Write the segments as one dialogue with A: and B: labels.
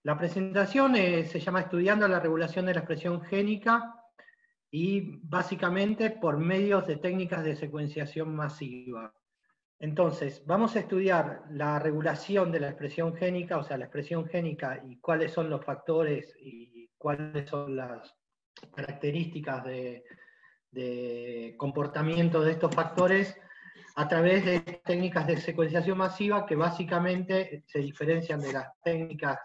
A: La presentación se llama Estudiando la regulación de la expresión génica, y básicamente por medios de técnicas de secuenciación masiva. Entonces, vamos a estudiar la regulación de la expresión génica, o sea, la expresión génica y cuáles son los factores y cuáles son las características de comportamiento de estos factores a través de técnicas de secuenciación masiva que básicamente se diferencian de las técnicas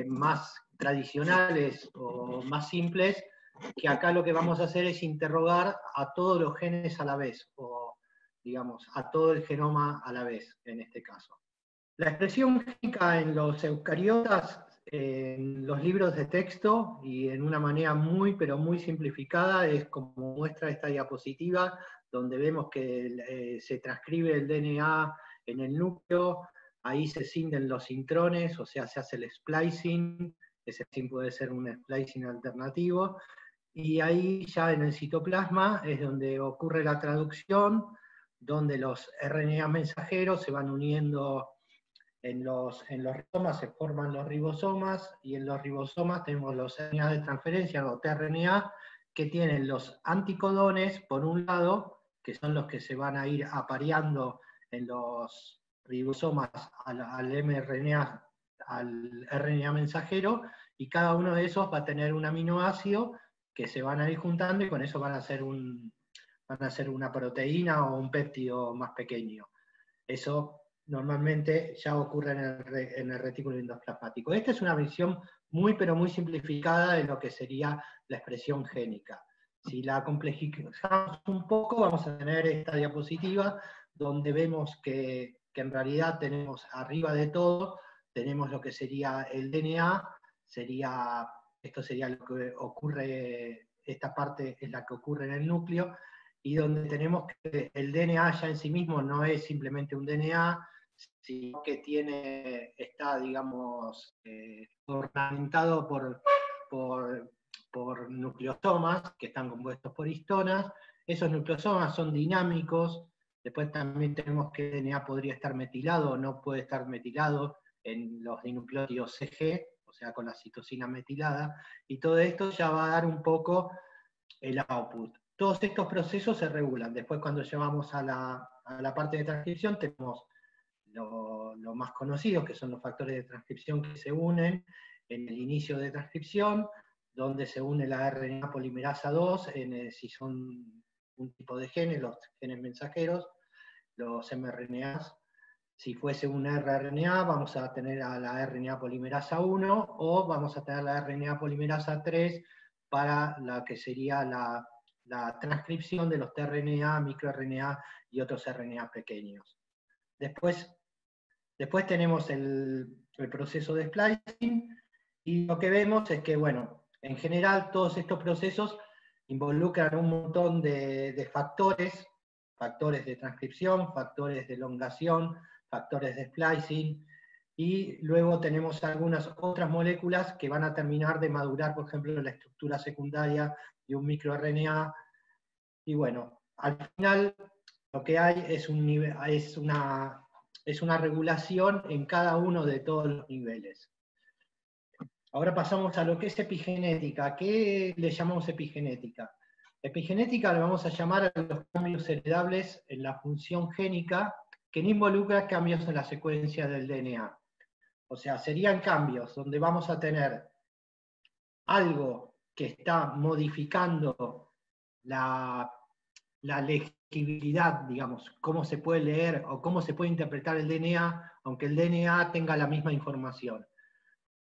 A: más tradicionales o más simples, que acá lo que vamos a hacer es interrogar a todos los genes a la vez, o digamos, a todo el genoma a la vez, en este caso. La expresión génica en los eucariotas, en los libros de texto, y en una manera muy, pero muy simplificada, es como muestra esta diapositiva, donde vemos que se transcribe el DNA en el núcleo, ahí se cinden los intrones, o sea, se hace el splicing, ese sí puede ser un splicing alternativo, y ahí ya en el citoplasma es donde ocurre la traducción, donde los RNA mensajeros se van uniendo en los ribosomas, se forman los ribosomas, y en los ribosomas tenemos los RNA de transferencia, o tRNA, que tienen los anticodones, por un lado, que son los que se van a ir apareando en los ribosomas al mRNA, al RNA mensajero, y cada uno de esos va a tener un aminoácido que se van a ir juntando, y con eso van a hacer una proteína o un péptido más pequeño. Eso normalmente ya ocurre en el retículo endoplasmático. Esta es una visión muy, pero muy simplificada de lo que sería la expresión génica. Si la complejizamos un poco, vamos a tener esta diapositiva donde vemos que en realidad tenemos arriba de todo, tenemos lo que sería el DNA, esto sería lo que ocurre, esta parte es la que ocurre en el núcleo, y donde tenemos que el DNA ya en sí mismo no es simplemente un DNA, sino que está, digamos, ornamentado por nucleosomas que están compuestos por histonas. Esos nucleosomas son dinámicos. Después también tenemos que el DNA podría estar metilado o no puede estar metilado en los dinucleótidos CG, o sea, con la citosina metilada, y todo esto ya va a dar un poco el output. Todos estos procesos se regulan. Después, cuando llevamos a la parte de transcripción, tenemos lo más conocidos, que son los factores de transcripción que se unen en el inicio de transcripción, donde se une la RNA polimerasa 2, si son un tipo de genes, los genes mensajeros, los mRNAs. Si fuese un rRNA, vamos a tener a la RNA polimerasa 1, o vamos a tener la RNA polimerasa 3 para la que sería la transcripción de los tRNA, microRNA y otros RNA pequeños. Después tenemos el proceso de splicing, y lo que vemos es que, bueno, en general todos estos procesos involucran un montón de factores de transcripción, factores de elongación, factores de splicing, y luego tenemos algunas otras moléculas que van a terminar de madurar, por ejemplo, la estructura secundaria de un microRNA, y bueno, al final lo que hay es una regulación en cada uno de todos los niveles. Ahora pasamos a lo que es epigenética. ¿Qué le llamamos epigenética? Epigenética le vamos a llamar a los cambios heredables en la función génica que no involucran cambios en la secuencia del DNA. O sea, serían cambios donde vamos a tener algo que está modificando la legibilidad, digamos, cómo se puede leer o cómo se puede interpretar el DNA, aunque el DNA tenga la misma información.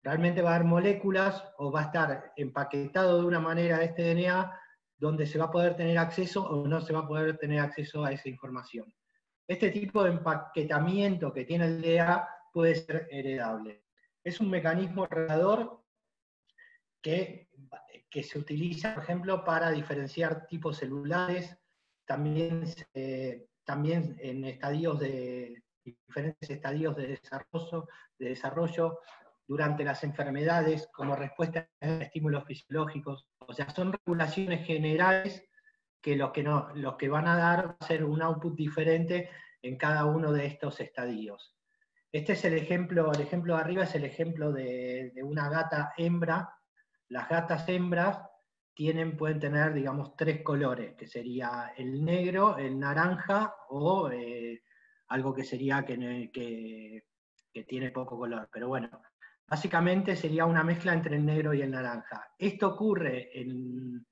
A: Realmente va a haber moléculas, o va a estar empaquetado de una manera este DNA, donde se va a poder tener acceso o no se va a poder tener acceso a esa información. Este tipo de empaquetamiento que tiene el DNA puede ser heredable. Es un mecanismo heredador que se utiliza, por ejemplo, para diferenciar tipos celulares, también en diferentes estadios de desarrollo durante las enfermedades, como respuesta a estímulos fisiológicos. O sea, son regulaciones generales que lo que van a dar va a ser un output diferente en cada uno de estos estadios. Este es el ejemplo de arriba es el ejemplo de una gata hembra. Las gatas hembras pueden tener, digamos, 3 colores, que sería el negro, el naranja o algo que sería que tiene poco color. Pero bueno, básicamente sería una mezcla entre el negro y el naranja. Esto ocurre en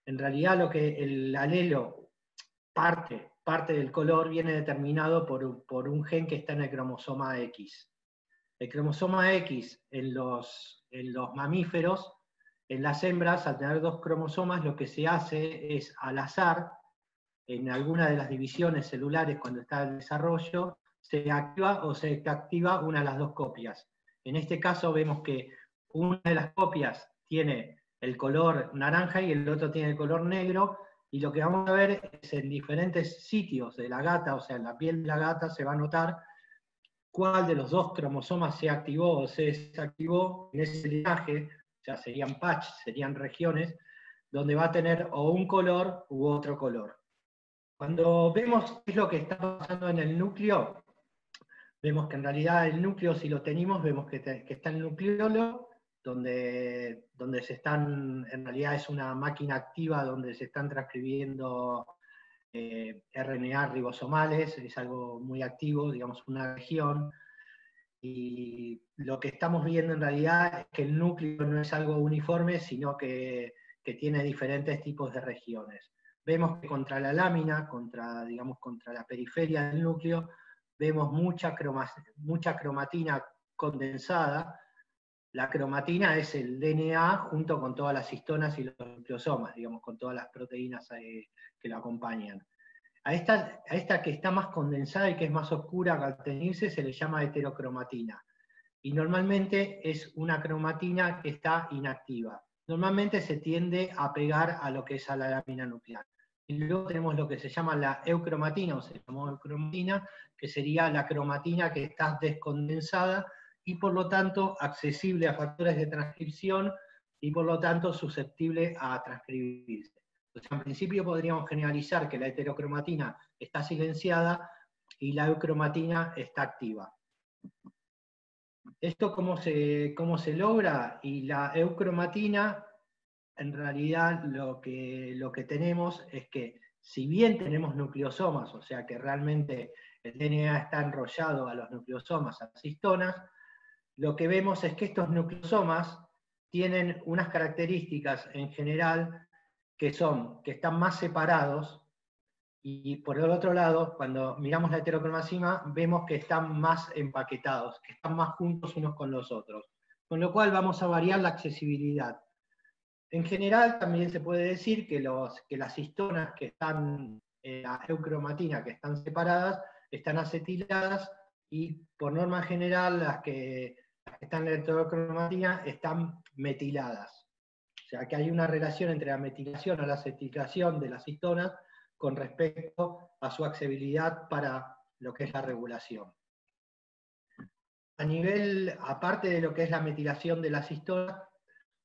A: realidad lo que el alelo, parte del color, viene determinado por un gen que está en el cromosoma X. El cromosoma X en los mamíferos, en las hembras, al tener 2 cromosomas, lo que se hace es al azar, en alguna de las divisiones celulares cuando está en desarrollo, se activa o se desactiva una de las 2 copias. En este caso vemos que una de las copias tiene el color naranja y el otro tiene el color negro, y lo que vamos a ver es en diferentes sitios de la gata, o sea, en la piel de la gata se va a notar cuál de los 2 cromosomas se activó o se desactivó en ese linaje, o sea, serían patches, serían regiones, donde va a tener o un color u otro color. Cuando vemos qué es lo que está pasando en el núcleo, vemos que en realidad el núcleo, si lo tenemos, vemos que está el nucleolo, donde se están, en realidad es una máquina activa donde se están transcribiendo RNA ribosomales, es algo muy activo, digamos, una región. Y lo que estamos viendo en realidad es que el núcleo no es algo uniforme, sino que tiene diferentes tipos de regiones. Vemos que contra la lámina, digamos, contra la periferia del núcleo, vemos mucha cromatina condensada. La cromatina es el DNA junto con todas las histonas y los nucleosomas, digamos, con todas las proteínas que lo acompañan. A esta que está más condensada y que es más oscura al teñirse se le llama heterocromatina. Y normalmente es una cromatina que está inactiva. Normalmente se tiende a pegar a lo que es a la lámina nuclear. Y luego tenemos lo que se llama la eucromatina, o se llamó eucromatina, que sería la cromatina que está descondensada y por lo tanto accesible a factores de transcripción y por lo tanto susceptible a transcribirse. Entonces, en principio podríamos generalizar que la heterocromatina está silenciada y la eucromatina está activa. ¿Esto cómo se logra? Y la eucromatina, en realidad lo que tenemos es que, si bien tenemos nucleosomas, o sea que realmente el DNA está enrollado a los nucleosomas, a las histonas, lo que vemos es que estos nucleosomas tienen unas características en general que están más separados, y por el otro lado, cuando miramos la heterocromatina, vemos que están más empaquetados, que están más juntos unos con los otros. Con lo cual vamos a variar la accesibilidad. En general, también se puede decir que las histonas que están en la eucromatina, que están separadas, están acetiladas, y por norma general las que están en la heterocromatina están metiladas. O sea que hay una relación entre la metilación o la acetilación de las histonas con respecto a su accesibilidad para lo que es la regulación. Aparte de lo que es la metilación de las histonas,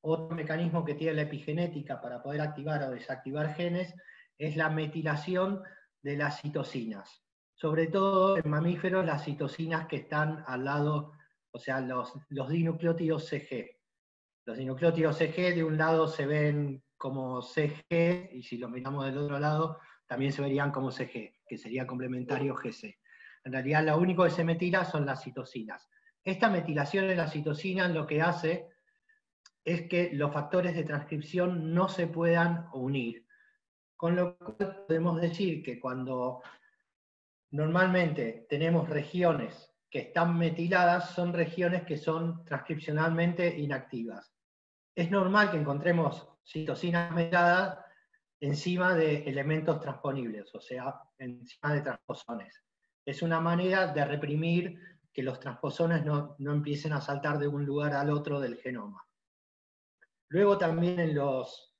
A: otro mecanismo que tiene la epigenética para poder activar o desactivar genes es la metilación de las citosinas. Sobre todo en mamíferos, las citosinas que están al lado, o sea, los dinucleótidos CG. Los dinucleótidos CG de un lado se ven como CG, y si los miramos del otro lado también se verían como CG, que sería complementario GC. En realidad lo único que se metila son las citosinas. Esta metilación de las citosinas lo que hace es que los factores de transcripción no se puedan unir. Con lo cual podemos decir que cuando normalmente tenemos regiones que están metiladas, son regiones que son transcripcionalmente inactivas. Es normal que encontremos citosinas metiladas encima de elementos transponibles, o sea, encima de transposones. Es una manera de reprimir que los transposones no empiecen a saltar de un lugar al otro del genoma. Luego también en los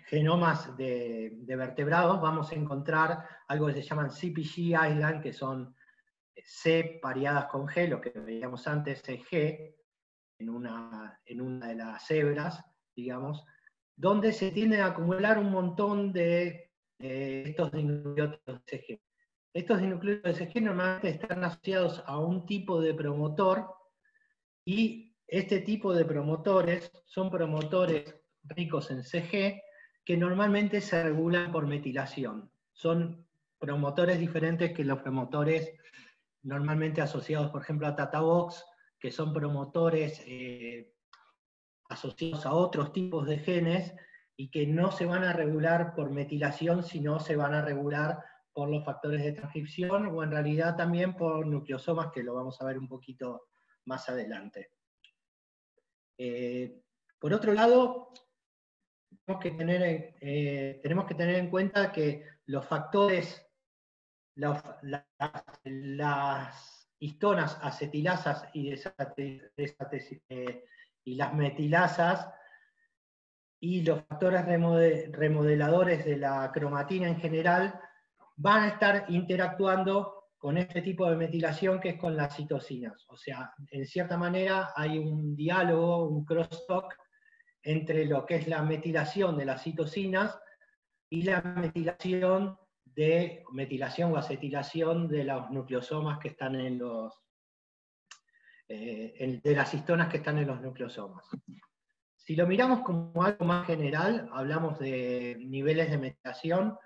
A: genomas de vertebrados vamos a encontrar algo que se llaman CpG island, que son C pareadas con G, lo que veíamos antes, CG, en una de las cebras, digamos, donde se tienden a acumular un montón de estos dinucleótidos CG. Estos dinucleótidos G normalmente están asociados a un tipo de promotor, y este tipo de promotores son promotores ricos en CG que normalmente se regulan por metilación. Son promotores diferentes que los promotores normalmente asociados, por ejemplo, a TATAVOX, que son promotores asociados a otros tipos de genes y que no se van a regular por metilación, sino se van a regular por los factores de transcripción o en realidad también por nucleosomas, que lo vamos a ver un poquito más adelante. Por otro lado, tenemos que tener en cuenta que los factores, las histonas acetilasas y las metilasas y los factores remodeladores de la cromatina en general van a estar interactuando con este tipo de metilación que es con las citocinas. O sea, en cierta manera hay un diálogo, un crosstalk entre lo que es la metilación de las citocinas y la metilación o acetilación de los nucleosomas que están en los de las histonas que están en los nucleosomas. Si lo miramos como algo más general, hablamos de niveles de metilación.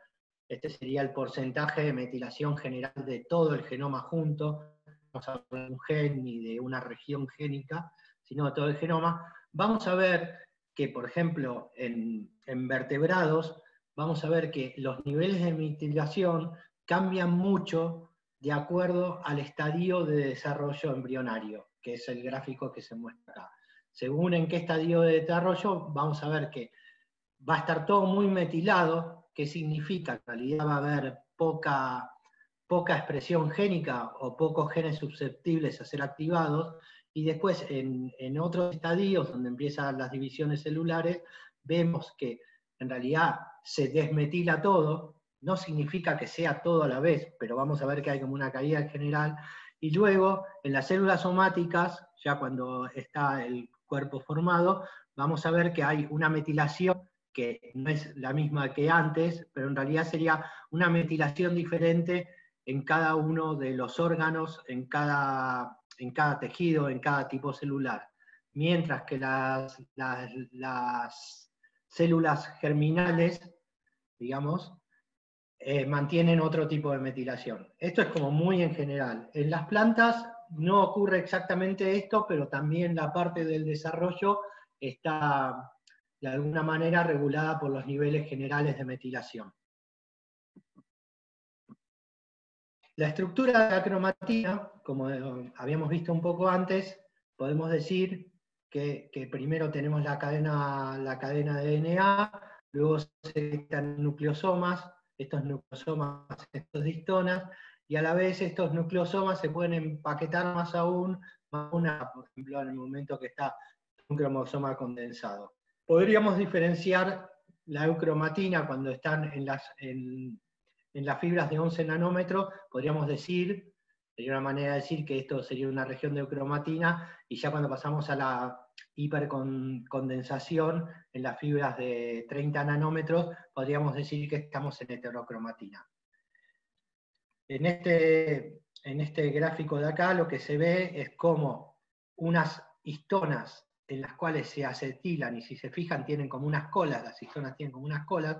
A: Este sería el porcentaje de metilación general de todo el genoma junto. No vamos a hablar de un gen ni de una región génica, sino de todo el genoma. Vamos a ver que, por ejemplo, en vertebrados, vamos a ver que los niveles de metilación cambian mucho de acuerdo al estadio de desarrollo embrionario, que es el gráfico que se muestra acá. Según en qué estadio de desarrollo, vamos a ver que va a estar todo muy metilado, que significa que en realidad va a haber poca expresión génica o pocos genes susceptibles a ser activados, y después en otros estadios donde empiezan las divisiones celulares, vemos que en realidad se desmetila todo, no significa que sea todo a la vez, pero vamos a ver que hay como una caída en general, y luego en las células somáticas, ya cuando está el cuerpo formado, vamos a ver que hay una metilación que no es la misma que antes, pero en realidad sería una metilación diferente en cada uno de los órganos, en cada tejido, en cada tipo celular. Mientras que las células germinales, digamos, mantienen otro tipo de metilación. Esto es como muy en general. En las plantas no ocurre exactamente esto, pero también la parte del desarrollo está de alguna manera regulada por los niveles generales de metilación. La estructura de la cromatina, como habíamos visto un poco antes, podemos decir que primero tenemos la cadena de DNA, luego se dictan nucleosomas, estos histonas, y a la vez estos nucleosomas se pueden empaquetar más aún, por ejemplo, en el momento que está un cromosoma condensado. Podríamos diferenciar la eucromatina cuando están en las fibras de 11 nanómetros, podríamos decir, sería una manera de decir que esto sería una región de eucromatina, y ya cuando pasamos a la hipercondensación en las fibras de 30 nanómetros, podríamos decir que estamos en heterocromatina. En este gráfico de acá lo que se ve es como unas histonas en las cuales se acetilan, y si se fijan tienen como unas colas, las histonas tienen como unas colas,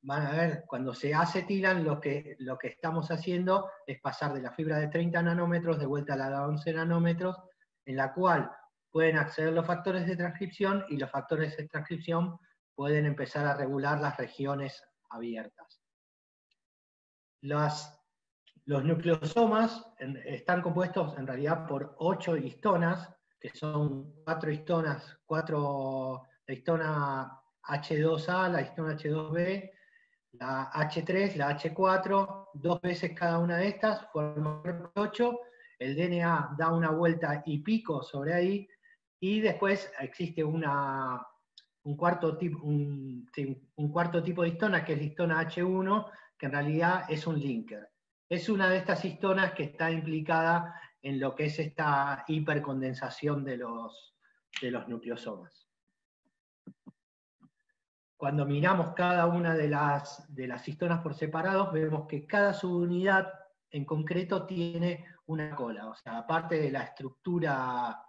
A: van a ver, cuando se acetilan, lo que estamos haciendo es pasar de la fibra de 30 nanómetros de vuelta a la de 11 nanómetros, en la cual pueden acceder los factores de transcripción, y los factores de transcripción pueden empezar a regular las regiones abiertas. Los nucleosomas están compuestos en realidad por 8 histonas, que son 4 histonas, la histona H2A, la histona H2B, la H3, la H4, 2 veces cada una de estas, forman 8, el DNA da una vuelta y pico sobre ahí, y después existe un cuarto tipo de histona, que es la histona H1, que en realidad es un linker. Es una de estas histonas que está implicada en lo que es esta hipercondensación de los nucleosomas. Cuando miramos cada una de las histonas por separados, vemos que cada subunidad en concreto tiene una cola, o sea, aparte de la estructura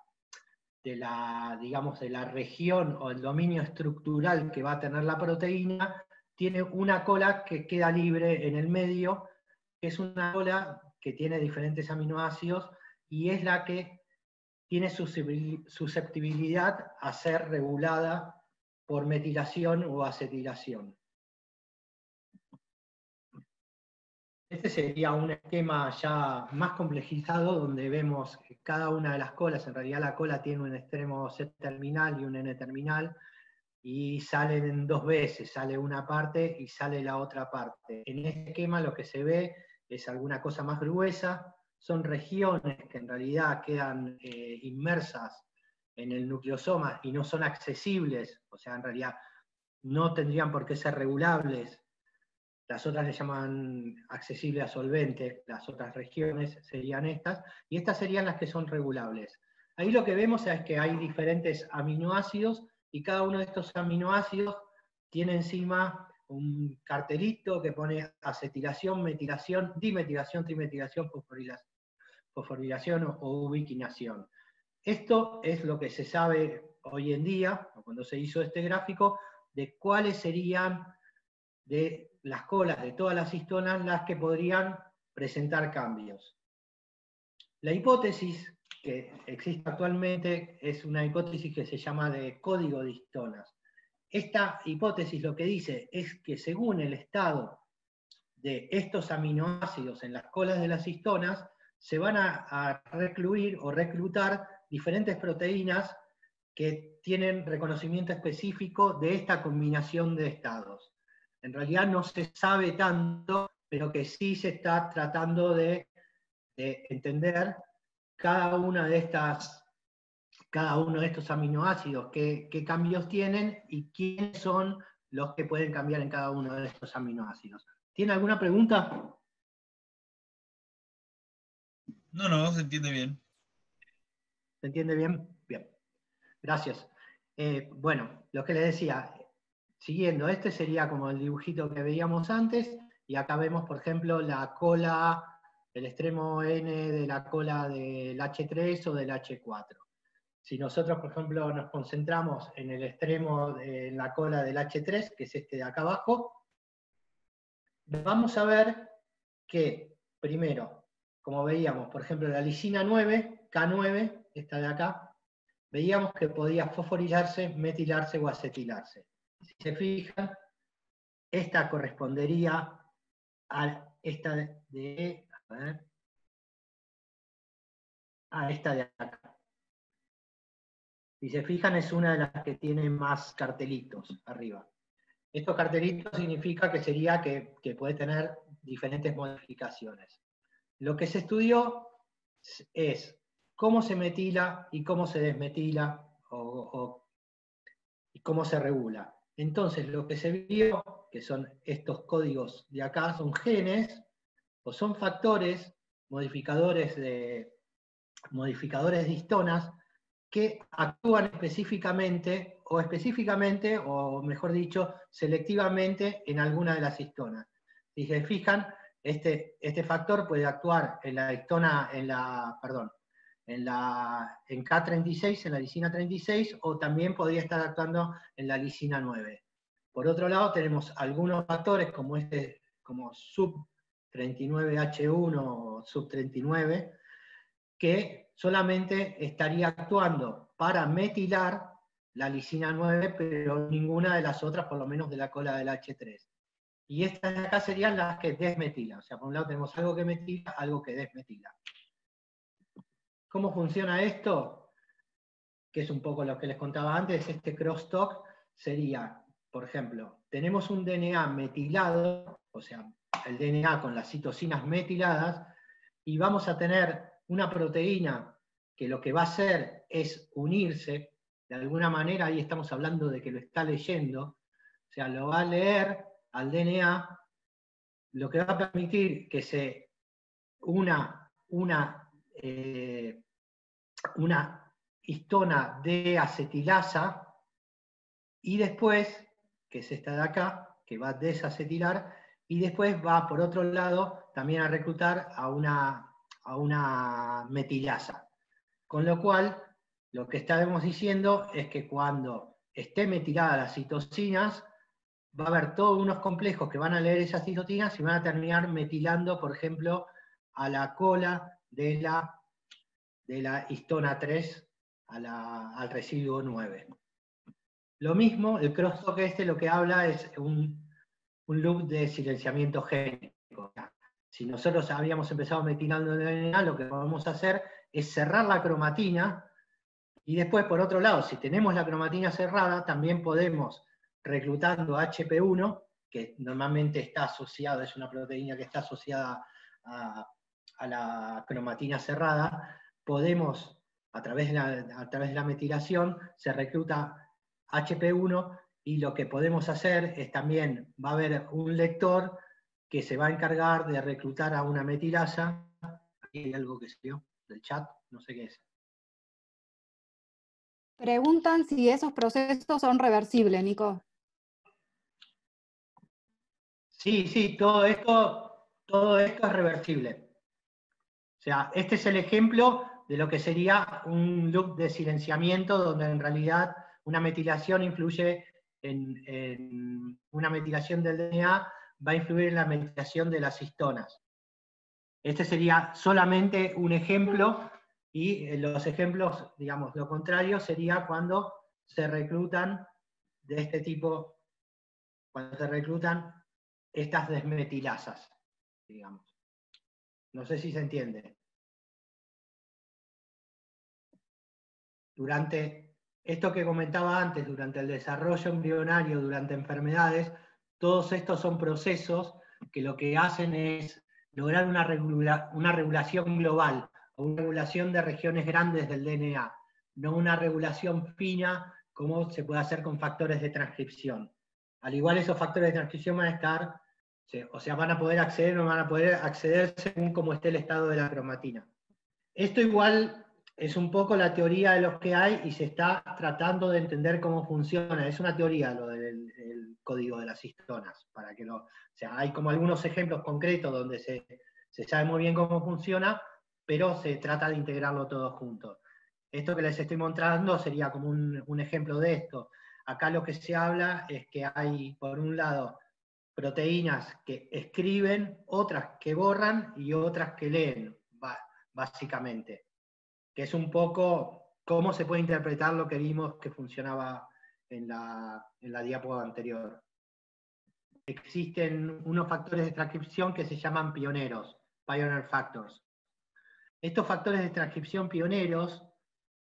A: de la, digamos, de la región o el dominio estructural que va a tener la proteína, tiene una cola que queda libre en el medio, que es una cola que tiene diferentes aminoácidos y es la que tiene susceptibilidad a ser regulada por metilación o acetilación. Este sería un esquema ya más complejizado donde vemos que cada una de las colas, en realidad la cola tiene un extremo C-terminal y un N-terminal, y salen dos veces, sale una parte y sale la otra parte. En este esquema lo que se ve es alguna cosa más gruesa, son regiones que en realidad quedan inmersas en el nucleosoma y no son accesibles, o sea, en realidad no tendrían por qué ser regulables. Las otras le llaman accesible a solvente, las otras regiones serían estas, y estas serían las que son regulables. Ahí lo que vemos es que hay diferentes aminoácidos, y cada uno de estos aminoácidos tiene encima un cartelito que pone acetilación, metilación, dimetilación, trimetilación, fosforilación o ubiquinación. Esto es lo que se sabe hoy en día, cuando se hizo este gráfico, de cuáles serían de las colas de todas las histonas las que podrían presentar cambios. La hipótesis que existe actualmente es una hipótesis que se llama de código de histonas. Esta hipótesis lo que dice es que según el estado de estos aminoácidos en las colas de las histonas, se van a recluir o reclutar diferentes proteínas que tienen reconocimiento específico de esta combinación de estados. En realidad no se sabe tanto, pero que sí se está tratando de entender cada uno de estos aminoácidos, qué cambios tienen y quiénes son los que pueden cambiar en cada uno de estos aminoácidos. ¿Tiene alguna pregunta?
B: No, se entiende bien.
A: ¿Se entiende bien? Bien. Gracias. Bueno, lo que les decía, siguiendo, este sería como el dibujito que veíamos antes, y acá vemos, por ejemplo, la cola, el extremo N de la cola del H3 o del H4. Si nosotros, por ejemplo, nos concentramos en el extremo de la cola del H3, que es este de acá abajo, vamos a ver que, primero, como veíamos, por ejemplo, la lisina 9, K9, esta de acá, veíamos que podía fosforilarse, metilarse o acetilarse. Si se fijan, esta correspondería a esta a esta de acá. Si se fijan, es una de las que tiene más cartelitos arriba. Estos cartelitos significa que sería que puede tener diferentes modificaciones. Lo que se estudió es cómo se metila y cómo se desmetila y cómo se regula. Entonces, lo que se vio, que son estos códigos de acá, son genes o son factores, modificadores de histonas, que actúan específicamente, o mejor dicho, selectivamente en alguna de las histonas. Si se fijan, este factor puede actuar en la histona, en K36, en la lisina 36, o también podría estar actuando en la lisina 9. Por otro lado, tenemos algunos factores como sub39H1 o sub39, que solamente estaría actuando para metilar la lisina 9, pero ninguna de las otras, por lo menos de la cola del H3. Y estas de acá serían las que desmetilan. O sea, por un lado tenemos algo que metila, algo que desmetila. ¿Cómo funciona esto? Que es un poco lo que les contaba antes, este crosstalk sería, por ejemplo, tenemos un DNA metilado, o sea, el DNA con las citosinas metiladas, y vamos a tener una proteína que lo que va a hacer es unirse, de alguna manera, ahí estamos hablando de que lo está leyendo, o sea, lo va a leer al DNA, lo que va a permitir que se una histona de acetilasa, y después, que es esta de acá, que va a desacetilar, y después va, por otro lado, también a reclutar a una metilasa. Con lo cual, lo que estaremos diciendo es que cuando esté metilada las citocinas, va a haber todos unos complejos que van a leer esas citocinas y van a terminar metilando, por ejemplo, a la cola de la histona 3 al residuo 9. Lo mismo, el crosstalk lo que habla es un loop de silenciamiento génico. Si nosotros habíamos empezado metilando el DNA, lo que podemos hacer es cerrar la cromatina, y después, por otro lado, si tenemos la cromatina cerrada, también podemos, reclutando HP1, que normalmente está asociado, es una proteína que está asociada a la cromatina cerrada, podemos, a través de la metilación, se recluta HP1, y lo que podemos hacer es también, va a haber un lector que se va a encargar de reclutar a una metilasa. Aquí hay algo que salió del chat, no sé qué es.
C: Preguntan si esos procesos son reversibles, Nico.
A: Sí, todo esto es reversible. O sea, este es el ejemplo de lo que sería un loop de silenciamiento, donde en realidad una metilación influye en una metilación del DNA, va a influir en la metilación de las histonas. Este sería solamente un ejemplo, y los ejemplos, digamos, lo contrario sería cuando se reclutan de este tipo, cuando se reclutan estas desmetilasas, digamos. No sé si se entiende. Durante esto que comentaba antes, durante el desarrollo embrionario, durante enfermedades, todos estos son procesos que lo que hacen es lograr una regulación global, o una regulación de regiones grandes del DNA, no una regulación fina como se puede hacer con factores de transcripción. Al igual, esos factores de transcripción van a estar, o sea, van a poder acceder o no van a poder acceder según cómo esté el estado de la cromatina. Esto igual es un poco la teoría de los que hay, y se está tratando de entender cómo funciona. Es una teoría lo del código de las histonas, para que o sea, hay como algunos ejemplos concretos donde se sabe muy bien cómo funciona, pero se trata de integrarlo todo junto. Esto que les estoy mostrando sería como un ejemplo de esto. Acá lo que se habla es que hay, por un lado, proteínas que escriben, otras que borran y otras que leen, básicamente. Que es un poco cómo se puede interpretar lo que vimos que funcionaba en la diapo anterior. Existen unos factores de transcripción que se llaman pioneros, pioneer factors. Estos factores de transcripción pioneros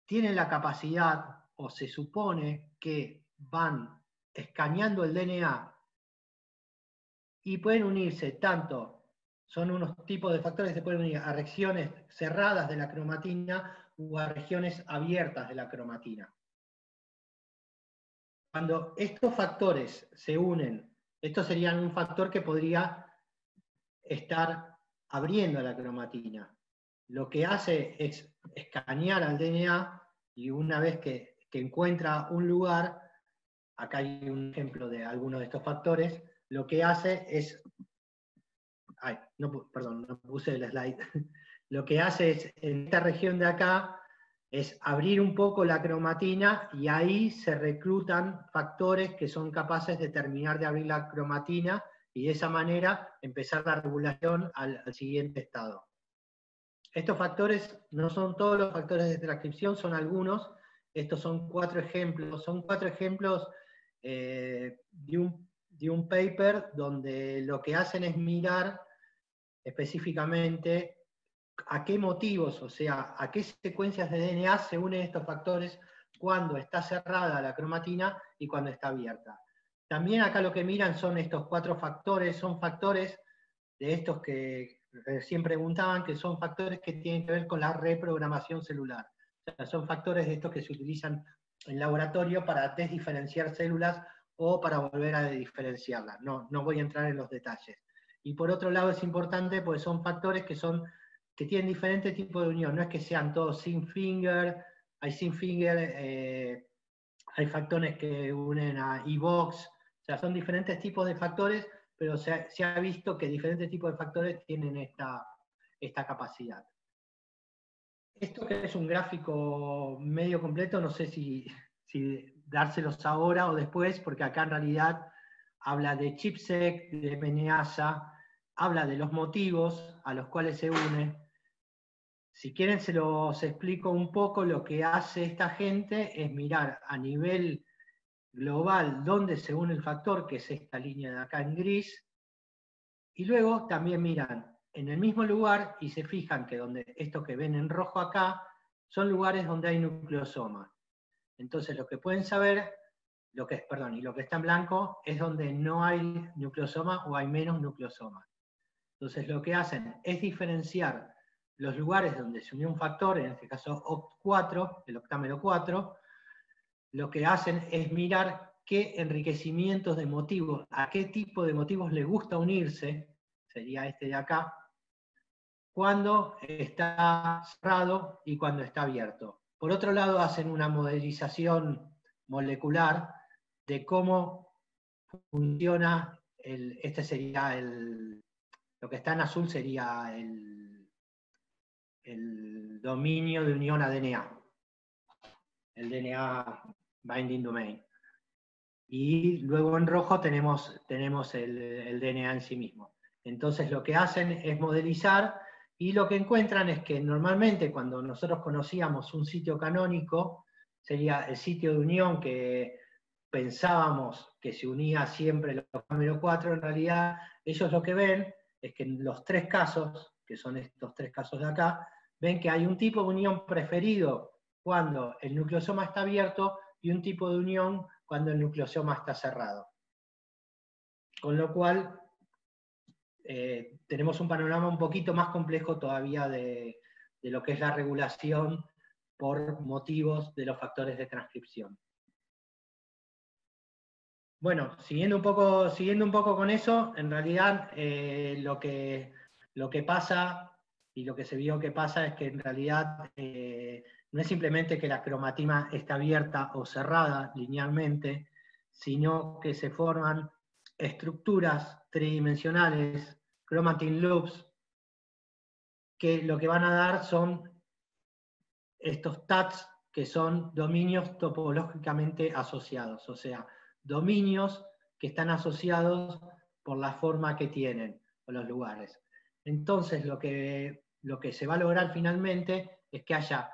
A: tienen la capacidad, o se supone que van escaneando el DNA y pueden unirse tanto, son unos tipos de factores que se pueden unir a regiones cerradas de la cromatina o a regiones abiertas de la cromatina. Cuando estos factores se unen, estos serían un factor que podría estar abriendo la cromatina. Lo que hace es escanear al DNA, y una vez que encuentra un lugar, acá hay un ejemplo de algunos de estos factores, lo que hace es, perdón, no puse el slide, lo que hace es, en esta región de acá, es abrir un poco la cromatina, y ahí se reclutan factores que son capaces de terminar de abrir la cromatina, y de esa manera empezar la regulación al siguiente estado. Estos factores no son todos los factores de transcripción, son algunos. Estos son 4 ejemplos. Son 4 ejemplos de un paper donde lo que hacen es mirar específicamente a qué motivos, o sea, a qué secuencias de DNA se unen estos factores cuando está cerrada la cromatina y cuando está abierta. También acá lo que miran son estos 4 factores, son factores de estos que recién preguntaban, que son factores que tienen que ver con la reprogramación celular. O sea, son factores de estos que se utilizan en laboratorio para desdiferenciar células o para volver a diferenciarlas. No voy a entrar en los detalles. Y por otro lado es importante porque son factores que tienen diferentes tipos de unión. No es que sean todos zinc finger, hay zinc finger, hay factores que unen a iBox, o sea, son diferentes tipos de factores, pero se ha visto que diferentes tipos de factores tienen esta capacidad. Esto que es un gráfico medio completo, no sé si dárselos ahora o después, porque acá en realidad habla de ChIP-seq, de MNASA, habla de los motivos a los cuales se une. Si quieren se los explico un poco. Lo que hace esta gente es mirar a nivel global dónde se une el factor, que es esta línea de acá en gris, y luego también miran en el mismo lugar y se fijan que esto que ven en rojo acá son lugares donde hay nucleosoma. Entonces lo que pueden saber, y lo que está en blanco es donde no hay nucleosoma o hay menos nucleosoma. Entonces lo que hacen es diferenciar los lugares donde se unió un factor, en este caso OCT4, el octámero 4, lo que hacen es mirar qué enriquecimientos de motivos, a qué tipo de motivos le gusta unirse, sería este de acá, cuando está cerrado y cuando está abierto. Por otro lado, hacen una modelización molecular de cómo funciona, este sería lo que está en azul sería el dominio de unión a DNA, el DNA Binding Domain. Y luego en rojo tenemos el DNA en sí mismo. Entonces lo que hacen es modelizar, y lo que encuentran es que normalmente cuando nosotros conocíamos un sitio canónico, sería el sitio de unión que pensábamos que se unía siempre el octámero 4, en realidad ellos lo que ven es que en los tres casos, que son estos tres casos de acá, ven que hay un tipo de unión preferido cuando el nucleosoma está abierto y un tipo de unión cuando el nucleosoma está cerrado. Con lo cual, tenemos un panorama un poquito más complejo todavía de lo que es la regulación por motivos de los factores de transcripción. Bueno, siguiendo un poco con eso, en realidad lo que pasa y lo que se vio que pasa es que en realidad no es simplemente que la cromatina está abierta o cerrada linealmente, sino que se forman estructuras tridimensionales, chromatin loops, que lo que van a dar son estos TATs, que son dominios topológicamente asociados, o sea, dominios que están asociados por la forma que tienen, o los lugares. Entonces, lo que se va a lograr finalmente es que haya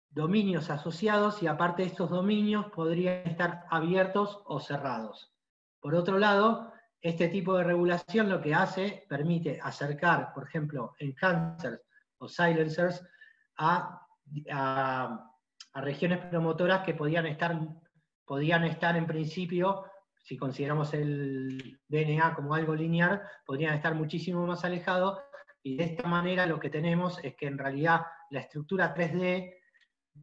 A: dominios asociados, y aparte de estos dominios podrían estar abiertos o cerrados. Por otro lado, este tipo de regulación lo que hace, permite acercar, por ejemplo, enhancers o silencers a regiones promotoras que podían estar en principio, si consideramos el DNA como algo lineal, podrían estar muchísimo más alejados, y de esta manera lo que tenemos es que en realidad la estructura 3D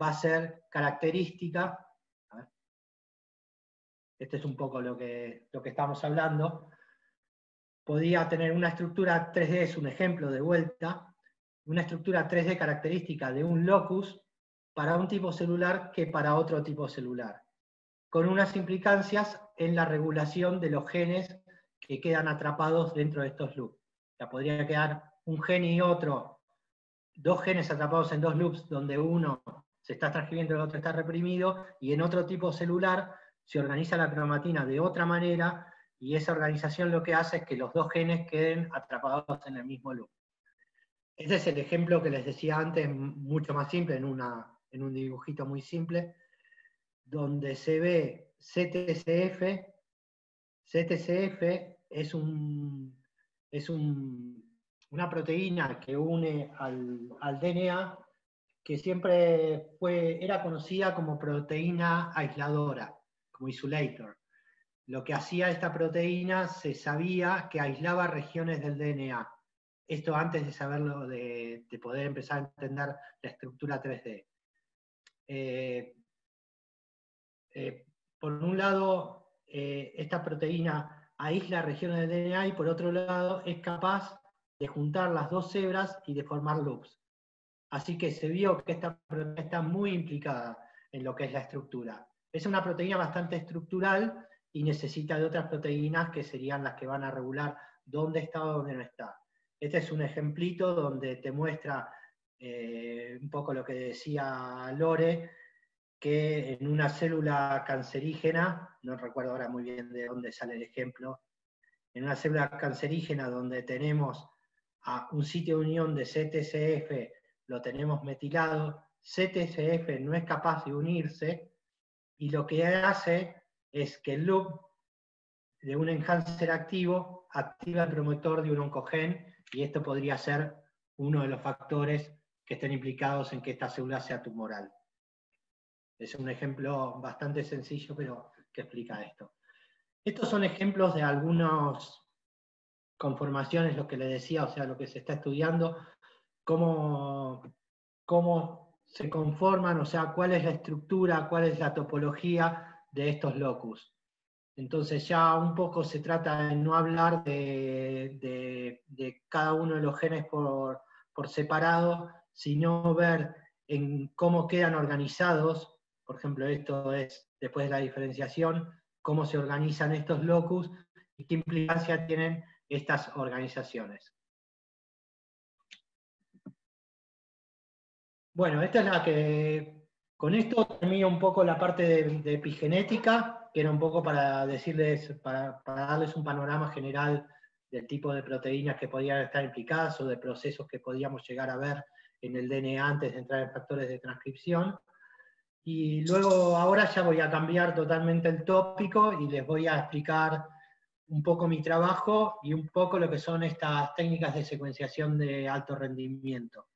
A: va a ser característica. A ver, este es un poco lo que estamos hablando. Podía tener una estructura 3D, es un ejemplo de vuelta, una estructura 3D característica de un locus para un tipo celular que para otro tipo celular, con unas implicancias en la regulación de los genes que quedan atrapados dentro de estos loops. O sea, podría quedar un gen y otro, dos genes atrapados en dos loops, donde uno se está transcribiendo y el otro está reprimido, y en otro tipo celular se organiza la cromatina de otra manera, y esa organización lo que hace es que los dos genes queden atrapados en el mismo loop. Ese es el ejemplo que les decía antes, mucho más simple, en un dibujito muy simple, donde se ve CTCF. CTCF es una proteína que une al DNA, que siempre era conocida como proteína aisladora, como isolator. Lo que hacía esta proteína, se sabía que aislaba regiones del DNA. Esto antes de saberlo, de poder empezar a entender la estructura 3D. Por un lado, esta proteína aísla regiones del DNA, y por otro lado es capaz de juntar las dos hebras y de formar loops. Así que se vio que esta proteína está muy implicada en lo que es la estructura. Es una proteína bastante estructural, y necesita de otras proteínas que serían las que van a regular dónde está o dónde no está. Este es un ejemplito donde te muestra un poco lo que decía Lore, que en una célula cancerígena, no recuerdo ahora muy bien de dónde sale el ejemplo, en una célula cancerígena donde tenemos a un sitio de unión de CTCF, lo tenemos metilado, CTCF no es capaz de unirse, y lo que hace es que el loop de un enhancer activo activa el promotor de un oncogen, y esto podría ser uno de los factores que estén implicados en que esta célula sea tumoral. Es un ejemplo bastante sencillo, pero que explica esto. Estos son ejemplos de algunas conformaciones, lo que le decía, o sea, lo que se está estudiando, cómo se conforman, o sea, cuál es la estructura, cuál es la topología de estos locus. Entonces ya un poco se trata de no hablar de cada uno de los genes por separado, sino ver en cómo quedan organizados. Por ejemplo, esto es, después de la diferenciación, cómo se organizan estos locus y qué implicancia tienen estas organizaciones. Bueno, esta es la que, con esto termino un poco la parte de epigenética, que era un poco para decirles, para darles un panorama general del tipo de proteínas que podían estar implicadas o de procesos que podíamos llegar a ver en el DNA antes de entrar en factores de transcripción. Y luego ahora ya voy a cambiar totalmente el tópico y les voy a explicar un poco mi trabajo y un poco lo que son estas técnicas de secuenciación de alto rendimiento.